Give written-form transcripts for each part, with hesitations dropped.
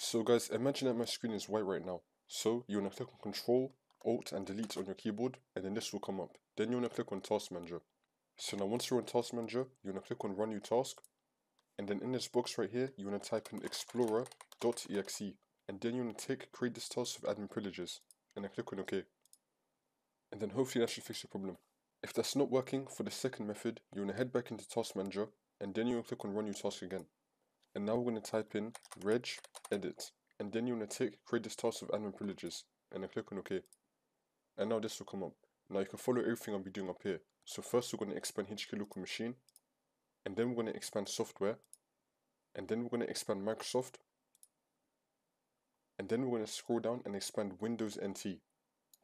So guys, imagine that my screen is white right now. So you want to click on Control, Alt and Delete on your keyboard, and then this will come up. Then you want to click on Task Manager. So now once you're on Task Manager, you want to click on Run New Task, and then in this box right here, you want to type in explorer.exe, and then you want to create this task with admin privileges, and then click on OK. And then hopefully that should fix your problem. If that's not working for the second method, you want to head back into Task Manager, and then you want to click on Run New Task again. And now we're going to type in reg edit, and then you want to create this task with admin privileges, and then click on OK. And now this will come up. Now you can follow everything I'll be doing up here. So first we're going to expand HK local machine, and then we're going to expand software, and then we're going to expand Microsoft, and then we're going to scroll down and expand Windows NT.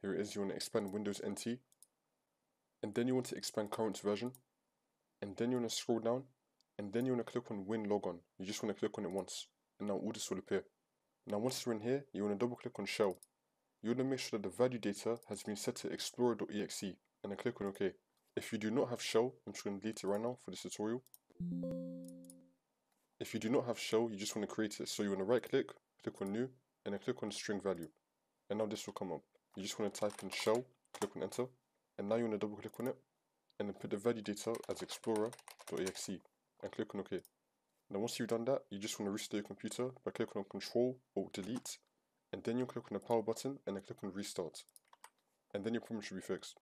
Here it is, you want to expand Windows NT, and then you want to expand current version, and then you want to scroll down, and then you want to click on Win Logon. You just want to click on it once, and now all this will appear. Now once you're in here, you want to double click on Shell. You want to make sure that the value data has been set to explorer.exe, and then click on OK. If you do not have Shell, I'm just going to delete it right now for this tutorial. If you do not have Shell, you just want to create it. So you want to right click on New, and then click on String Value. And now this will come up. You just want to type in Shell, click on Enter, and now you want to double click on it, and then put the value data as explorer.exe, and click on OK. Now once you've done that, you just want to restart your computer by clicking on Control or Delete, and then you click on the power button and then click on Restart. And then your problem should be fixed.